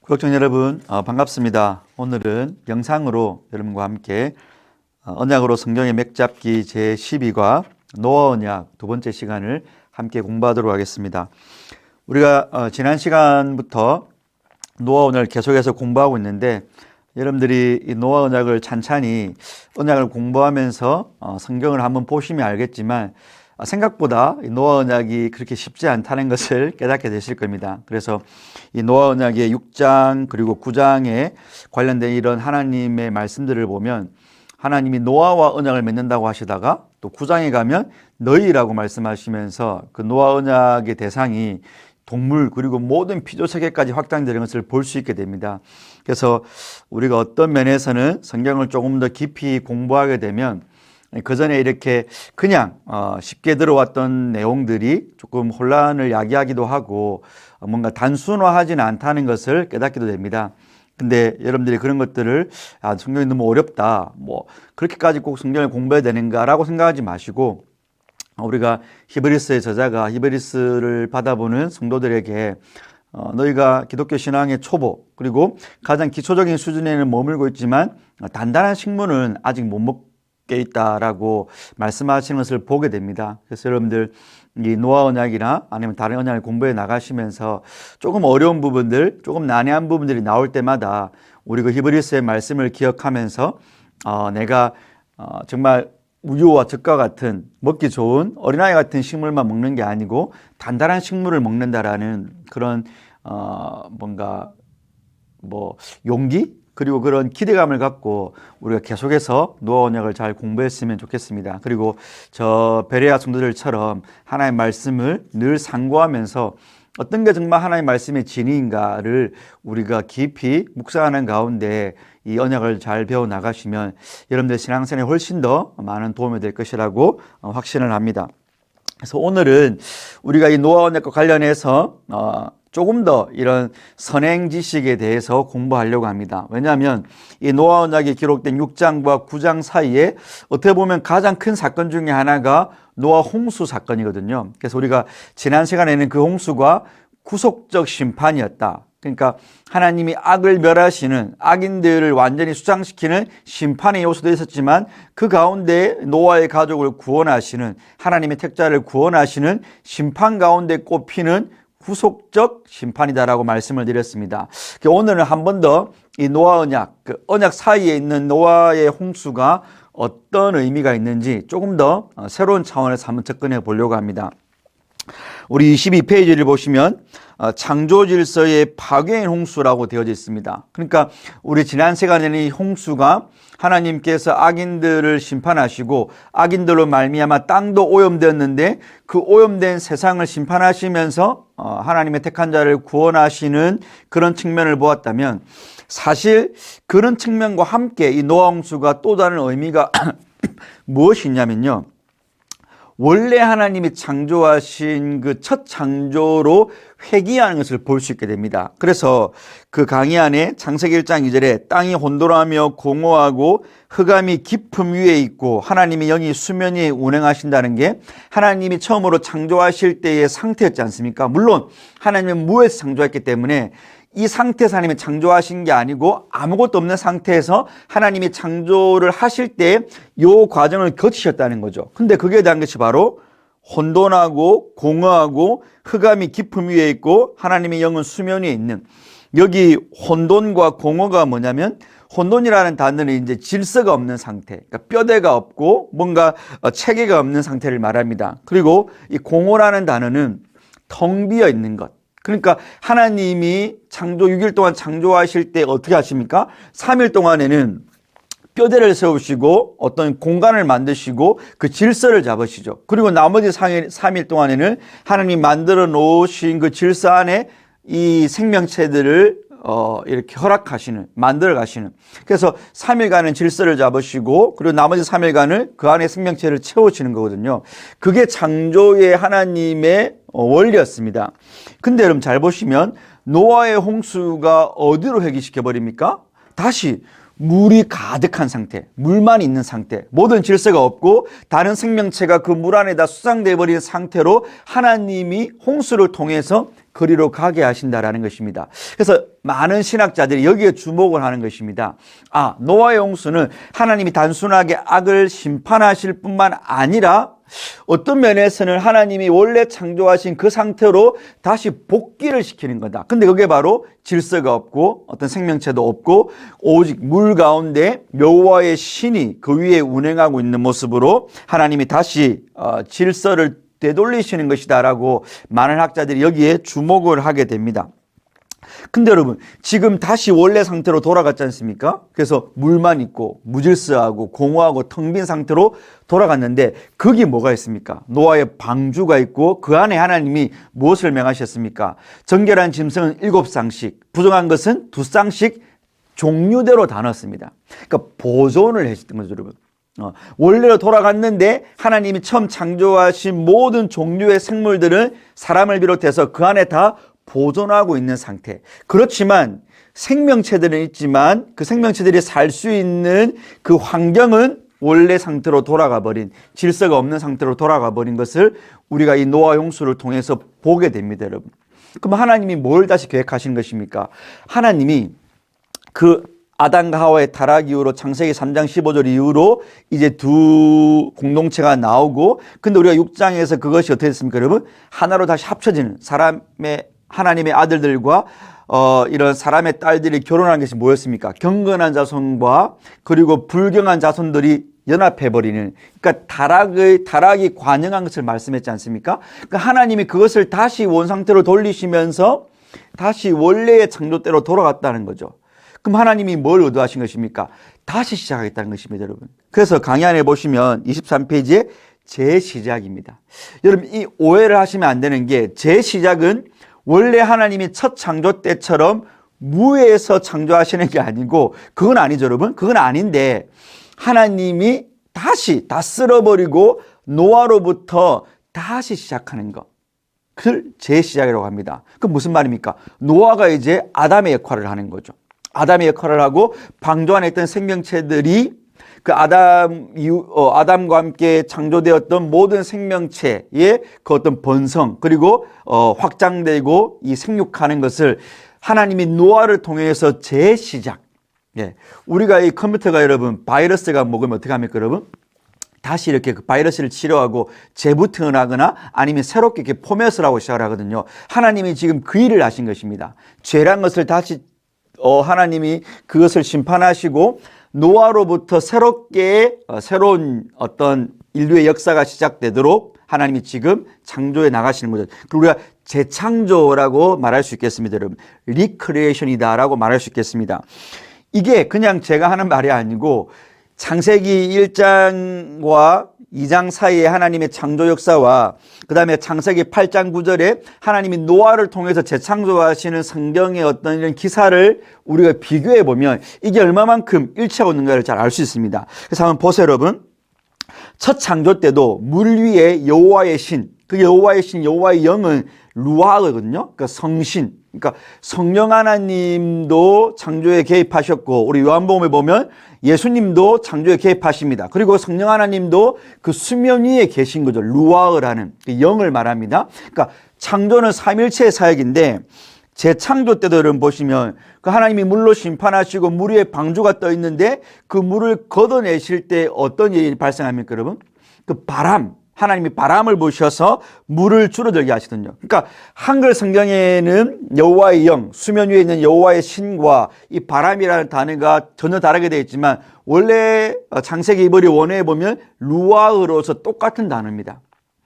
구독자 여러분 반갑습니다. 오늘은 영상으로 여러분과 함께 언약으로 성경의 맥잡기 제12과 노아 언약 두 번째 시간을 함께 공부하도록 하겠습니다. 우리가 지난 시간부터 노아 언약을 계속해서 공부하고 있는데 여러분들이 이 노아 언약을 찬찬히 언약을 공부하면서 성경을 한번 보시면 알겠지만 생각보다 이 노아 언약이 그렇게 쉽지 않다는 것을 깨닫게 되실 겁니다. 그래서 이 노아 언약의 6장 그리고 9장에 관련된 이런 하나님의 말씀들을 보면 하나님이 노아와 언약을 맺는다고 하시다가 또 9장에 가면 너희라고 말씀하시면서 그 노아 언약의 대상이 동물 그리고 모든 피조 세계까지 확장되는 것을 볼 수 있게 됩니다. 그래서 우리가 어떤 면에서는 성경을 조금 더 깊이 공부하게 되면 그 전에 이렇게 그냥 쉽게 들어왔던 내용들이 조금 혼란을 야기하기도 하고 뭔가 단순화하지는 않다는 것을 깨닫기도 됩니다. 근데 여러분들이 그런 것들을 성경이 너무 어렵다, 뭐 그렇게까지 꼭 성경을 공부해야 되는가라고 생각하지 마시고 우리가 히브리서의 저자가 히브리서를 받아보는 성도들에게 너희가 기독교 신앙의 초보 그리고 가장 기초적인 수준에는 머물고 있지만 단단한 식문은 아직 못 먹게 있다라고 말씀하시는 것을 보게 됩니다. 그래서 여러분들 이 노아 언약이나 아니면 다른 언약을 공부해 나가시면서 조금 어려운 부분들, 조금 난해한 부분들이 나올 때마다 우리 그 히브리서의 말씀을 기억하면서 내가 정말 우유와 젖과 같은 먹기 좋은 어린아이 같은 식물만 먹는 게 아니고 단단한 식물을 먹는다라는 그런 뭔가 용기 그리고 그런 기대감을 갖고 우리가 계속해서 노아 언약을 잘 공부했으면 좋겠습니다. 그리고 저 베레아 성도들처럼 하나님의 말씀을 늘 상고하면서 어떤 게 정말 하나님의 말씀의 진리인가를 우리가 깊이 묵상하는 가운데 이 언약을 잘 배워 나가시면 여러분들 신앙생활에 훨씬 더 많은 도움이 될 것이라고 확신을 합니다. 그래서 오늘은 우리가 이 노아 언약과 관련해서 조금 더 이런 선행 지식에 대해서 공부하려고 합니다. 왜냐하면 이 노아 언약이 기록된 6장과 9장 사이에 어떻게 보면 가장 큰 사건 중에 하나가 노아 홍수 사건이거든요. 그래서 우리가 지난 시간에는 그 홍수가 구속적 심판이었다. 그러니까 하나님이 악을 멸하시는 악인들을 완전히 수장시키는 심판의 요소도 있었지만 그 가운데 노아의 가족을 구원하시는 하나님의 택자를 구원하시는 심판 가운데 꼽히는 구속적 심판이다라고 말씀을 드렸습니다. 오늘은 한 번 더 이 노아 언약, 그 언약 사이에 있는 노아의 홍수가 어떤 의미가 있는지 조금 더 새로운 차원에서 한번 접근해 보려고 합니다. 우리 22페이지를 보시면 창조 질서의 파괴인 홍수라고 되어져 있습니다. 그러니까 우리 지난 시간에는 이 홍수가 하나님께서 악인들을 심판하시고 악인들로 말미암아 땅도 오염되었는데 그 오염된 세상을 심판하시면서 하나님의 택한 자를 구원하시는 그런 측면을 보았다면 사실 그런 측면과 함께 이 노아 홍수가 또 다른 의미가 무엇이 있냐면요. 원래 하나님이 창조하신 그 첫 창조로 회귀하는 것을 볼 수 있게 됩니다. 그래서 그 강의 안에 창세기 1장 2절에 땅이 혼돈하며 공허하고 흑암이 깊음 위에 있고 하나님의 영이 수면 위에 운행하신다는 게 하나님이 처음으로 창조하실 때의 상태였지 않습니까? 물론 하나님은 무에서 창조했기 때문에 이 상태에서 하나님이 창조하신 게 아니고 아무것도 없는 상태에서 하나님이 창조를 하실 때 이 과정을 거치셨다는 거죠. 근데 그게 대한 것이 바로 혼돈하고 공허하고 흑암이 깊음 위에 있고 하나님의 영은 수면 위에 있는, 여기 혼돈과 공허가 뭐냐면 혼돈이라는 단어는 이제 질서가 없는 상태, 그러니까 뼈대가 없고 뭔가 체계가 없는 상태를 말합니다. 그리고 이 공허라는 단어는 텅 비어 있는 것. 그러니까 하나님이 창조 6일 동안 창조하실 때 어떻게 하십니까? 3일 동안에는 뼈대를 세우시고 어떤 공간을 만드시고 그 질서를 잡으시죠. 그리고 나머지 3일 동안에는 하나님이 만들어 놓으신 그 질서 안에 이 생명체들을 이렇게 허락하시는, 만들어 가시는. 그래서 3일간은 질서를 잡으시고 그리고 나머지 3일간을 그 안에 생명체를 채우시는 거거든요. 그게 창조의 하나님의 원리였습니다. 근데 여러분 잘 보시면 노아의 홍수가 어디로 회귀시켜 버립니까? 다시 물이 가득한 상태, 물만 있는 상태, 모든 질서가 없고 다른 생명체가 그 물 안에다 수장되어 버린 상태로 하나님이 홍수를 통해서 거리로 가게 하신다라는 것입니다. 그래서 많은 신학자들이 여기에 주목을 하는 것입니다. 노아의 홍수는 하나님이 단순하게 악을 심판하실 뿐만 아니라 어떤 면에서는 하나님이 원래 창조하신 그 상태로 다시 복귀를 시키는 거다. 근데 그게 바로 질서가 없고 어떤 생명체도 없고 오직 물 가운데 여호와의 신이 그 위에 운행하고 있는 모습으로 하나님이 다시 질서를 되돌리시는 것이다라고 많은 학자들이 여기에 주목을 하게 됩니다. 근데 여러분, 지금 다시 원래 상태로 돌아갔지 않습니까? 그래서 물만 있고 무질서하고 공허하고 텅 빈 상태로 돌아갔는데 거기 뭐가 있습니까? 노아의 방주가 있고 그 안에 하나님이 무엇을 명하셨습니까? 정결한 짐승은 7쌍씩, 부정한 것은 2쌍씩 종류대로 다 넣었습니다. 그러니까 보존을 했던 거죠, 여러분. 원래로 돌아갔는데 하나님이 처음 창조하신 모든 종류의 생물들은 사람을 비롯해서 그 안에 다 보존하고 있는 상태. 그렇지만 생명체들은 있지만 그 생명체들이 살 수 있는 그 환경은 원래 상태로 돌아가 버린, 질서가 없는 상태로 돌아가 버린 것을 우리가 이 노아 홍수를 통해서 보게 됩니다, 여러분. 그럼 하나님이 뭘 다시 계획하신 것입니까? 하나님이 그 아담과 하와의 타락 이후로 창세기 3장 15절 이후로 이제 두 공동체가 나오고, 근데 우리가 6장에서 그것이 어떻게 됐습니까, 여러분? 하나로 다시 합쳐지는 하나님의 아들들과 이런 사람의 딸들이 결혼한 것이 뭐였습니까? 경건한 자손과 그리고 불경한 자손들이 연합해버리는, 그러니까 타락이 관영한 것을 말씀했지 않습니까? 그러니까 하나님이 그것을 다시 원상태로 돌리시면서 다시 원래의 창조대로 돌아갔다는 거죠. 그럼 하나님이 뭘 의도하신 것입니까? 다시 시작하겠다는 것입니다, 여러분. 그래서 강의 안에 보시면 23페이지에 재시작입니다. 여러분, 이 오해를 하시면 안 되는 게, 재시작은 원래 하나님이 첫 창조 때처럼 무에서 창조하시는 게 아니고, 그건 아니죠, 여러분. 그건 아닌데 하나님이 다시 다 쓸어버리고 노아로부터 다시 시작하는 것, 그걸 재시작이라고 합니다. 그럼 무슨 말입니까? 노아가 이제 아담의 역할을 하는 거죠. 아담의 역할을 하고 방주 안에 있던 생명체들이 그 아담과 함께 창조되었던 모든 생명체의 그 어떤 번성, 그리고 확장되고 이 생육하는 것을 하나님이 노아를 통해서 재시작. 우리가 이 컴퓨터가 여러분 바이러스가 먹으면 어떻게 합니까, 여러분? 다시 이렇게 그 바이러스를 치료하고 재부팅을 하거나 아니면 새롭게 이렇게 포맷을 하고 시작을 하거든요. 하나님이 지금 그 일을 하신 것입니다. 죄란 것을 다시 하나님이 그것을 심판하시고 노아로부터 새롭게 새로운 어떤 인류의 역사가 시작되도록 하나님이 지금 창조해 나가시는 거죠. 그리고 우리가 재창조라고 말할 수 있겠습니다, 여러분. 리크리에이션이다라고 말할 수 있겠습니다. 이게 그냥 제가 하는 말이 아니고 창세기 1장과 2장 사이에 하나님의 창조 역사와 그 다음에 창세기 8장 9절에 하나님이 노아를 통해서 재창조하시는 성경의 어떤 이런 기사를 우리가 비교해 보면 이게 얼마만큼 일치하고 있는가를 잘 알 수 있습니다. 그래서 한번 보세요, 여러분. 첫 창조 때도 물 위에 여호와의 신, 그 여호와의 신, 여호와의 영은 루아거든요. 그러니까 성신. 그러니까 성령 하나님도 창조에 개입하셨고, 우리 요한복음에 보면 예수님도 창조에 개입하십니다. 그리고 성령 하나님도 그 수면 위에 계신 거죠. 루아흐라는 그 영을 말합니다. 그러니까 창조는 삼일체의 사역인데, 재창조 때도 여러분 보시면 그 하나님이 물로 심판하시고 물 위에 방주가 떠 있는데 그 물을 걷어내실 때 어떤 일이 발생합니까, 여러분? 그 하나님이 바람을 부셔서 물을 줄어들게 하시거든요. 그러니까 한글 성경에는 여호와의 영, 수면 위에 있는 여호와의 신과 이 바람이라는 단어가 전혀 다르게 되어 있지만 원래 창세기 이브리 원어에 보면 루아흐로서 똑같은 단어입니다.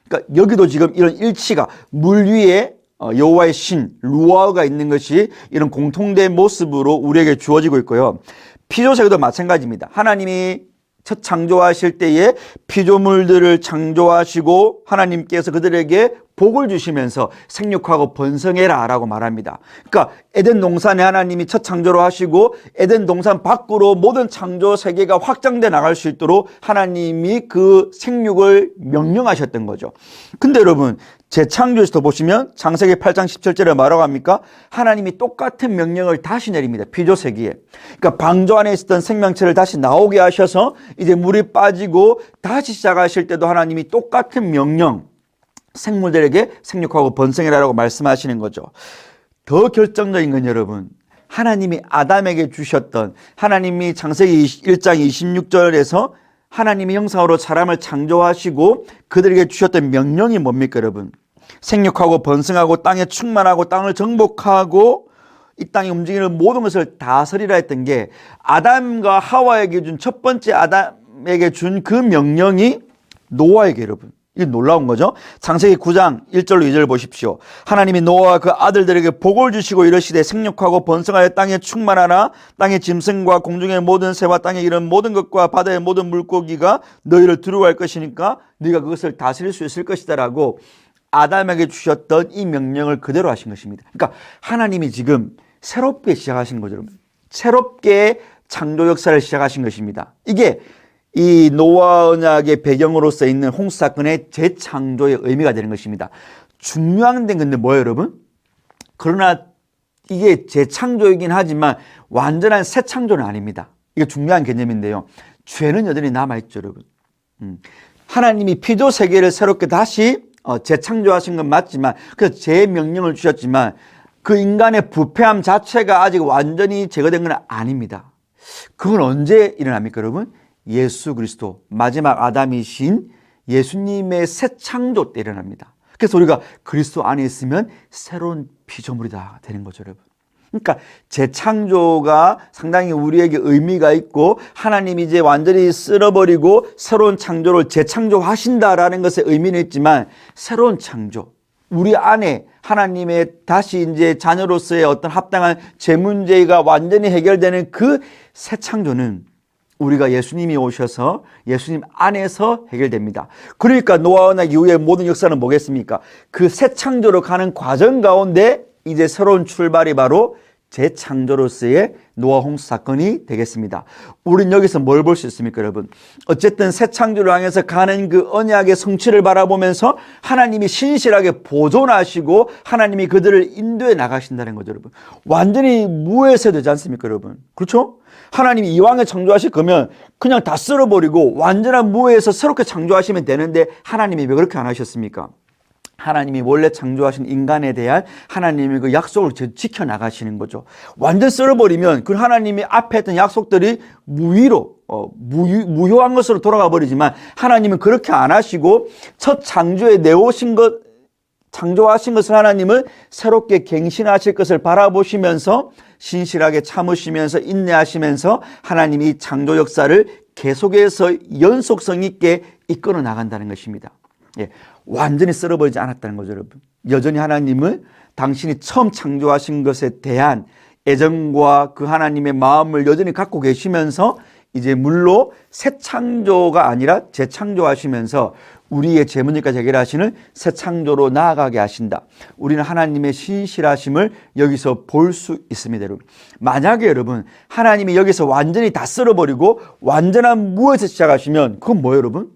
그러니까 여기도 지금 이런 일치가 물 위에 여호와의 신, 루아흐가 있는 것이 이런 공통된 모습으로 우리에게 주어지고 있고요. 피조세계도 마찬가지입니다. 하나님이 첫 창조하실 때에 피조물들을 창조하시고 하나님께서 그들에게 복을 주시면서 생육하고 번성해라 라고 말합니다. 그러니까 에덴 동산에 하나님이 첫 창조로 하시고 에덴 동산 밖으로 모든 창조 세계가 확장돼 나갈 수 있도록 하나님이 그 생육을 명령하셨던 거죠. 근데 여러분, 재창조에서도 보시면 창세기 8장 17절에 뭐라고 합니까? 하나님이 똑같은 명령을 다시 내립니다. 피조세계에. 그러니까 방주 안에 있었던 생명체를 다시 나오게 하셔서 이제 물이 빠지고 다시 시작하실 때도 하나님이 똑같은 명령, 생물들에게 생육하고 번성해라라고 말씀하시는 거죠. 더 결정적인 건 여러분, 하나님이 아담에게 주셨던, 하나님이 창세기 1장 26절에서 하나님의 형상으로 사람을 창조하시고 그들에게 주셨던 명령이 뭡니까 여러분? 생육하고 번성하고 땅에 충만하고 땅을 정복하고 이 땅에 움직이는 모든 것을 다스리라 했던 게 아담과 하와에게 준 첫 번째 아담에게 준 그 명령이 노아에게 여러분. 이게 놀라운 거죠. 창세기 9장 1절로 2절 보십시오. 하나님이 노아와 그 아들들에게 복을 주시고 이르시되 생육하고 번성하여 땅에 충만하라. 땅의 짐승과 공중의 모든 새와 땅에 이른 모든 것과 바다의 모든 물고기가 너희를 두려워할 것이니까 네가 그것을 다스릴 수 있을 것이다라고 아담에게 주셨던 이 명령을 그대로 하신 것입니다. 그러니까 하나님이 지금 새롭게 시작하신 거죠. 새롭게 창조 역사를 시작하신 것입니다. 이게 이 노아 언약의 배경으로서 있는 홍수 사건의 재창조의 의미가 되는 것입니다. 중요한 데는 근데 뭐예요 여러분? 그러나 이게 재창조이긴 하지만 완전한 새 창조는 아닙니다. 이게 중요한 개념인데요. 죄는 여전히 남아있죠 여러분. 하나님이 피조 세계를 새롭게 다시 재창조하신 건 맞지만 그래서 재명령을 주셨지만 그 인간의 부패함 자체가 아직 완전히 제거된 건 아닙니다. 그건 언제 일어납니까 여러분? 예수 그리스도 마지막 아담이신 예수님의 새 창조 때 일어납니다. 그래서 우리가 그리스도 안에 있으면 새로운 피조물이다 되는 거죠 여러분. 그러니까 재창조가 상당히 우리에게 의미가 있고 하나님이 이제 완전히 쓸어버리고 새로운 창조를 재창조하신다라는 것에 의미는 있지만 새로운 창조, 우리 안에 하나님의 다시 이제 자녀로서의 어떤 합당한 죄 문제가 완전히 해결되는 그 새 창조는 우리가 예수님이 오셔서 예수님 안에서 해결됩니다. 그러니까 노아 언약 이후의 모든 역사는 뭐겠습니까? 그 새 창조로 가는 과정 가운데 이제 새로운 출발이 바로 재창조로서의 노아 홍수 사건이 되겠습니다. 우린 여기서 뭘 볼 수 있습니까 여러분? 어쨌든 새 창조를 향해서 가는 그 언약의 성취를 바라보면서 하나님이 신실하게 보존하시고 하나님이 그들을 인도해 나가신다는 거죠 여러분. 완전히 무에서 되지 않습니까 여러분? 그렇죠? 하나님이 이왕에 창조하실 거면 그냥 다 쓸어버리고 완전한 무에서 새롭게 창조하시면 되는데 하나님이 왜 그렇게 안 하셨습니까? 하나님이 원래 창조하신 인간에 대한 하나님의 그 약속을 지켜나가시는 거죠. 완전 쓸어버리면 그 하나님이 앞에 했던 약속들이 무의로 무효한 것으로 돌아가 버리지만 하나님은 그렇게 안 하시고 첫 창조에 내오신 것, 창조하신 것을 하나님은 새롭게 갱신하실 것을 바라보시면서 신실하게 참으시면서 인내하시면서 하나님이 창조 역사를 계속해서 연속성 있게 이끌어 나간다는 것입니다. 예, 완전히 썰어버리지 않았다는 거죠 여러분. 여전히 하나님은 당신이 처음 창조하신 것에 대한 애정과 그 하나님의 마음을 여전히 갖고 계시면서 이제 물로 새 창조가 아니라 재창조하시면서 우리의 죄 문제까지 해결하시는 새 창조로 나아가게 하신다. 우리는 하나님의 신실하심을 여기서 볼 수 있습니다 여러분. 만약에 여러분 하나님이 여기서 완전히 다 썰어버리고 완전한 무에서 시작하시면 그건 뭐예요 여러분?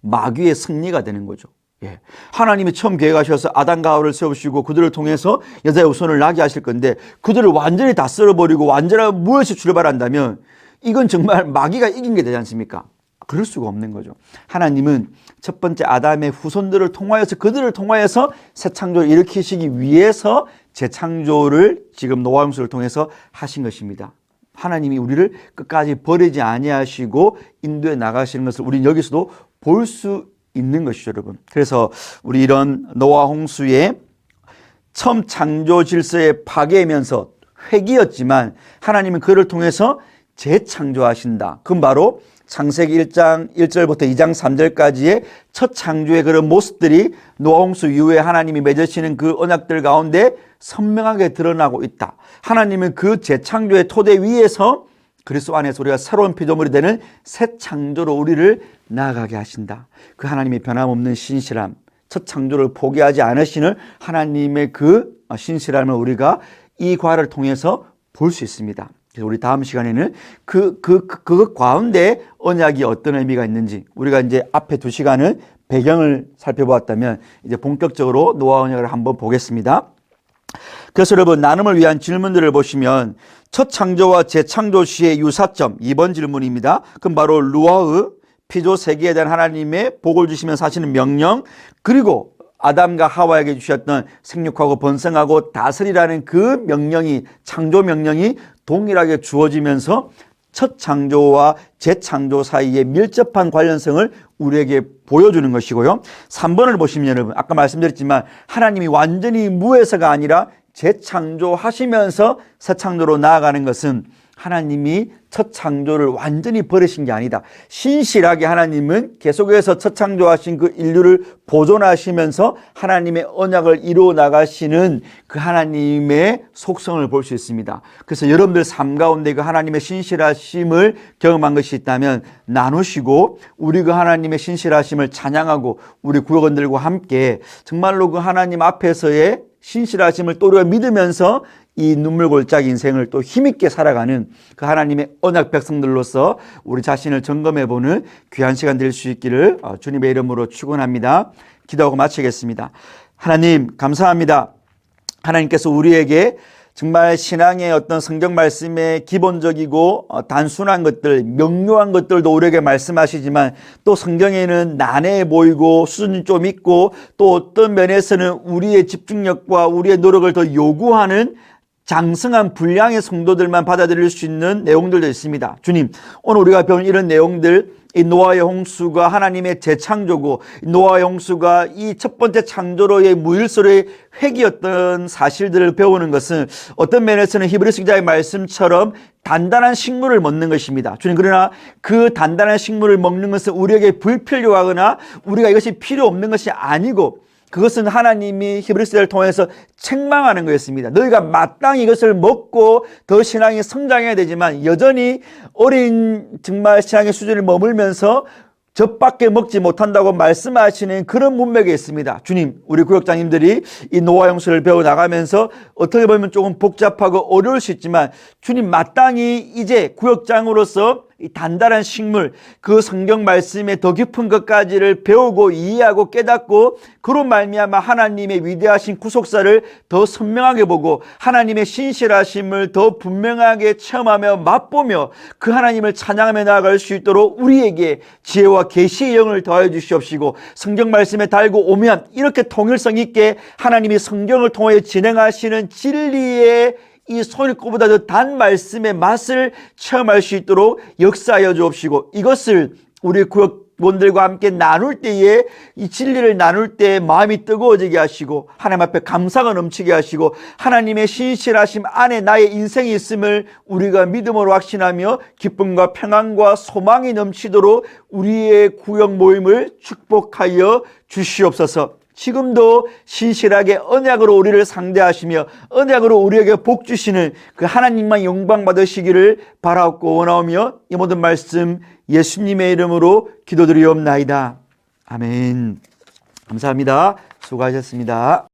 마귀의 승리가 되는 거죠. 예. 하나님이 처음 계획하셔서 아담과 하와를 세우시고 그들을 통해서 여자의 후손을 나게 하실 건데 그들을 완전히 다 썰어버리고 완전한 무에서 출발한다면 이건 정말 마귀가 이긴 게 되지 않습니까? 그럴 수가 없는 거죠. 하나님은 첫 번째 아담의 후손들을 통하여서 그들을 통하여서 새 창조를 일으키시기 위해서 재창조를 지금 노아 홍수를 통해서 하신 것입니다. 하나님이 우리를 끝까지 버리지 아니하시고 인도해 나가시는 것을 우리는 여기서도 볼 수 있는 것이죠 여러분. 그래서 우리 이런 노아 홍수의 처음 창조 질서의 파괴이면서 획이었지만 하나님은 그를 통해서 재창조하신다. 그건 바로 창세기 1장 1절부터 2장 3절까지의 첫 창조의 그런 모습들이 노아 홍수 이후에 하나님이 맺으시는 그 언약들 가운데 선명하게 드러나고 있다. 하나님은 그 재창조의 토대 위에서 그리스도 안에서 우리가 새로운 피조물이 되는 새 창조로 우리를 나아가게 하신다. 그 하나님의 변함없는 신실함, 첫 창조를 포기하지 않으시는 하나님의 그 신실함을 우리가 이 과를 통해서 볼 수 있습니다. 그래서 우리 다음 시간에는 그 가운데 언약이 어떤 의미가 있는지 우리가 이제 앞에 2시간은 배경을 살펴보았다면 이제 본격적으로 노아 언약을 한번 보겠습니다. 그래서 여러분 나눔을 위한 질문들을 보시면 첫 창조와 재창조 시의 유사점 2번 질문입니다. 그럼 바로 루아의 피조 세계에 대한 하나님의 복을 주시면서 하시는 명령 그리고 아담과 하와에게 주셨던 생육하고 번성하고 다스리라는 그 명령이, 창조 명령이 동일하게 주어지면서 첫 창조와 재창조 사이의 밀접한 관련성을 우리에게 보여주는 것이고요. 3번을 보시면 여러분, 아까 말씀드렸지만 하나님이 완전히 무에서가 아니라 재창조하시면서 새 창조로 나아가는 것은 하나님이 첫 창조를 완전히 버리신 게 아니다. 신실하게 하나님은 계속해서 첫 창조하신 그 인류를 보존하시면서 하나님의 언약을 이루어 나가시는 그 하나님의 속성을 볼 수 있습니다. 그래서 여러분들 삶 가운데 그 하나님의 신실하심을 경험한 것이 있다면 나누시고 우리 그 하나님의 신실하심을 찬양하고 우리 구역원들과 함께 정말로 그 하나님 앞에서의 신실하심을 또 우리가 믿으면서 이 눈물골짜기 인생을 또 힘있게 살아가는 그 하나님의 언약 백성들로서 우리 자신을 점검해보는 귀한 시간 될 수 있기를 주님의 이름으로 축원합니다. 기도하고 마치겠습니다. 하나님 감사합니다. 하나님께서 우리에게 정말 신앙의 어떤 성경 말씀의 기본적이고 단순한 것들, 명료한 것들도 우리에게 말씀하시지만 또 성경에는 난해해 보이고 수준이 좀 있고 또 어떤 면에서는 우리의 집중력과 우리의 노력을 더 요구하는 장성한 분량의 성도들만 받아들일 수 있는 내용들도 있습니다. 주님, 오늘 우리가 배운 이런 내용들, 이 노아의 홍수가 하나님의 재창조고 노아의 홍수가 이 첫 번째 창조로의 무일서로의 획이었던 사실들을 배우는 것은 어떤 면에서는 히브리서 기자의 말씀처럼 단단한 식물을 먹는 것입니다. 주님, 그러나 그 단단한 식물을 먹는 것은 우리에게 불필요하거나 우리가 이것이 필요 없는 것이 아니고 그것은 하나님이 히브리서를 통해서 책망하는 거였습니다. 너희가 마땅히 이것을 먹고 더 신앙이 성장해야 되지만 여전히 어린 정말 신앙의 수준을 머물면서 젖밖에 먹지 못한다고 말씀하시는 그런 문맥에 있습니다. 주님, 우리 구역장님들이 이 노아 형수를 배워나가면서 어떻게 보면 조금 복잡하고 어려울 수 있지만 주님, 마땅히 이제 구역장으로서 이 단단한 식물, 그 성경 말씀의 더 깊은 것까지를 배우고 이해하고 깨닫고 그로 말미암아 하나님의 위대하신 구속사를 더 선명하게 보고 하나님의 신실하심을 더 분명하게 체험하며 맛보며 그 하나님을 찬양하며 나아갈 수 있도록 우리에게 지혜와 계시의 영을 더하여 주시옵시고 성경 말씀에 달고 오면 이렇게 통일성 있게 하나님이 성경을 통해 진행하시는 진리의 이 손꼽보다 더 단 말씀의 맛을 체험할 수 있도록 역사하여 주옵시고 이것을 우리 구역원들과 함께 나눌 때에 이 진리를 나눌 때 마음이 뜨거워지게 하시고 하나님 앞에 감사가 넘치게 하시고 하나님의 신실하심 안에 나의 인생이 있음을 우리가 믿음으로 확신하며 기쁨과 평안과 소망이 넘치도록 우리의 구역 모임을 축복하여 주시옵소서. 지금도 신실하게 언약으로 우리를 상대하시며 언약으로 우리에게 복 주시는 그 하나님만 영광 받으시기를 바라옵고 원하오며 이 모든 말씀 예수님의 이름으로 기도드리옵나이다. 아멘. 감사합니다. 수고하셨습니다.